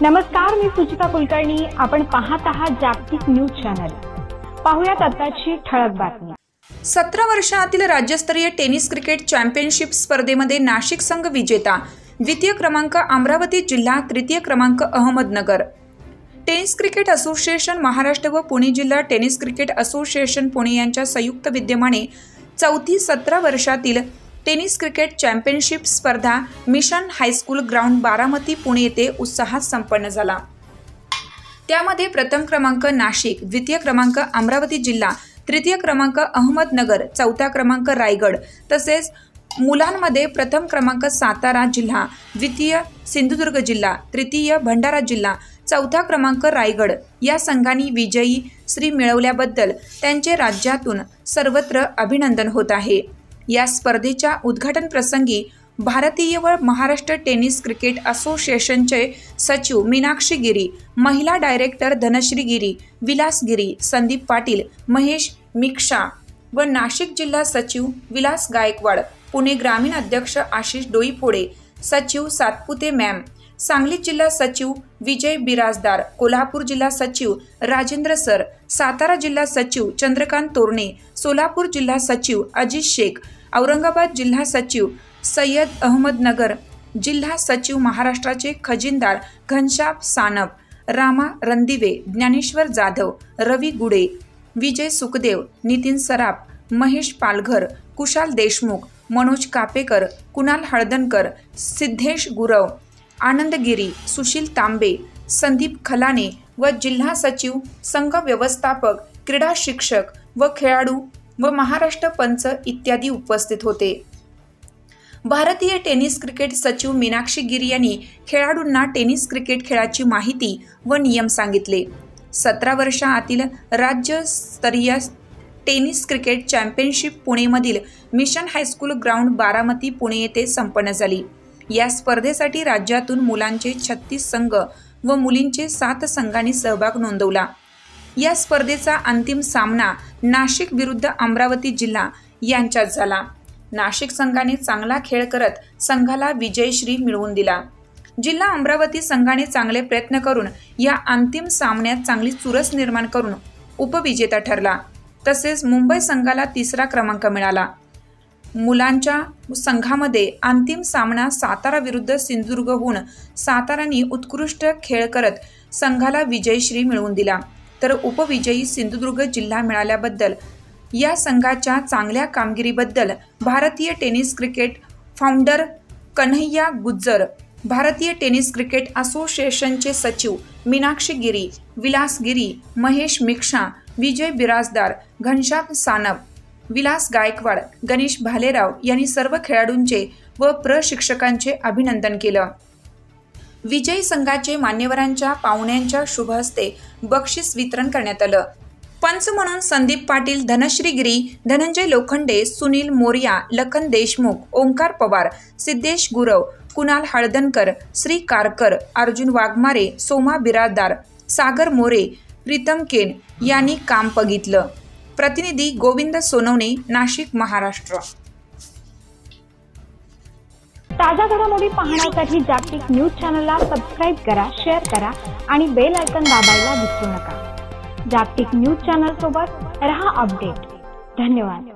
नमस्कार, मी सुचिता कुलकर्णी. आपण पाहत आहात जागतिक न्यूज चॅनल. पाहुयात आताची ठळक बातमी. 17 वर्षातील राज्यस्तरीय टेनिस क्रिकेट चॅम्पियनशिप स्पर्धेमध्ये नाशिक संघ विजेता. द्वितीय क्रमांक अमरावती जिल्हा, तृतीय क्रमांक Ahmednagar. Tennis cricket association Maharashtra व पुणे जिल्हा टेनिस क्रिकेट असोसिएशन पुणे यांच्या संयुक्त विद्यमाने चौथी 17 वर्षातील टेनिस क्रिकेट चॅम्पियनशिप स्पर्धा mission high school ground Baramati Pune येथे उत्साहात संपन्न झाला. त्यामध्ये प्रथम क्रमांक नाशिक, द्वितीय क्रमांक अमरावती जिल्हा, तृतीय क्रमांक अहमदनगर, चौथा क्रमांक रायगड, तसेच मुलांमध्ये प्रथम क्रमांक सातारा जिल्हा, द्वितीय सिंधुदुर्ग जिल्हा, तृतीय भंडारा जिल्हा, चौथा क्रमांक रायगड या संघांनी विजयी श्री मिळवल्याबद्दल त्यांचे राज्यातून सर्वत्र अभिनंदन होत आहे. या स्पर्धेच्या उद्घाटन प्रसंगी भारतीय व महाराष्ट्र टेनिस क्रिकेट असोसिएशनचे सचिव मीनाक्षी गिरी, महिला डायरेक्टर धनश्री गिरी, विलास गिरी, संदीप पाटील, महेश मिक्षा व नाशिक जिल्हा सचिव विलास गायकवाड, पुणे ग्रामीण अध्यक्ष आशिष डोईफोडे, सचिव सातपुते मॅम, सांगली जिल्हा सचिव विजय बिराजदार, कोल्हापूर जिल्हा सचिव राजेंद्र सर, सातारा जिल्हा सचिव चंद्रकांत तोरणे, सोलापूर जिल्हा सचिव अजित शेख, औरंगाबाद जिल्हा सचिव सय्यद अहमदनगर जिल्हा सचिव महाराष्ट्राचे खजिनदार घनश्याम सानप, रामा रणदिवे, ज्ञानेश्वर जाधव, रवी गुडे, विजय सुखदेव, नितीन सराफ, महेश पालघर, कुशाल देशमुख, मनोज कापेकर, कुणाल हळदणकर, सिद्धेश गुरव, आनंद गिरी, सुशील तांबे, संदीप खलाने व जिल्हा सचिव, संघ व्यवस्थापक, क्रीडा शिक्षक व खेळाडू व महाराष्ट्र पंच इत्यादी उपस्थित होते. भारतीय टेनिस क्रिकेट सचिव मीनाक्षी गिरी यांनी खेळाडूंना टेनिस क्रिकेट खेळाची माहिती व नियम सांगितले. 17 वर्षाआतील राज्यस्तरीय टेनिस क्रिकेट चॅम्पियनशिप पुणेमधील mission high school ground Baramati Pune येथे संपन्न झाली. या स्पर्धेसाठी राज्यातून मुलांचे 36 संघ व मुलींचे 7 संघांनी सहभाग नोंदवला. या स्पर्धेचा अंतिम सामना नाशिक विरुद्ध अमरावती जिल्हा यांच्यात झाला. नाशिक संघाने चांगला खेळ करत संघाला विजयश्री मिळवून दिला. जिल्हा अमरावती संघाने चांगले प्रयत्न करून या अंतिम सामन्यात चांगली चुरस निर्माण करून उपविजेता ठरला. तसेच मुंबई संघाला 3रा क्रमांक मिळाला. मुलांच्या संघामध्ये अंतिम सामना सातारा विरुद्ध सिंधुदुर्ग होऊन साताराने उत्कृष्ट खेळ करत संघाला विजयश्री मिळवून दिला. तर उपविजयी सिंधुदुर्ग जिल्हा मिळाल्याबद्दल या संघाच्या चांगल्या कामगिरीबद्दल भारतीय tennis cricket founder Kanhaiya Gujjar, भारतीय टेनिस क्रिकेट असोसिएशनचे सचिव मीनाक्षी गिरी, विलास गिरी, महेश मिक्षा, विजय बिराजदार, घनश्याम सानप, विलास गायकवाड, गणेश भालेराव यांनी सर्व खेळाडूंचे व प्रशिक्षकांचे अभिनंदन केलं. विजयी संघाचे मान्यवरांच्या पाहुण्यांच्या शुभ हस्ते बक्षीस वितरण करण्यात आलं. पंच म्हणून संदीप पाटील, धनश्री गिरी, धनंजय लोखंडे, सुनील मोरिया, लखन देशमुख, ओंकार पवार, सिद्धेश गुरव, कुणाल हळदणकर, श्री कारकर, अर्जुन वाघमारे, सोमा बिराजदार, सागर मोरे, प्रीतम केन यांनी काम बघितलं. प्रतिनिधी गोविंद सोनवणे, नाशिक, महाराष्ट्र. ताज्या घडामोडी पाहण्यासाठी जागतिक न्यूज चॅनलला सबस्क्राईब करा, शेअर करा आणि बेल आयकॉन दाबायला विसरू नका. जागतिक न्यूज चॅनल सोबत रहा अपडेट. धन्यवाद.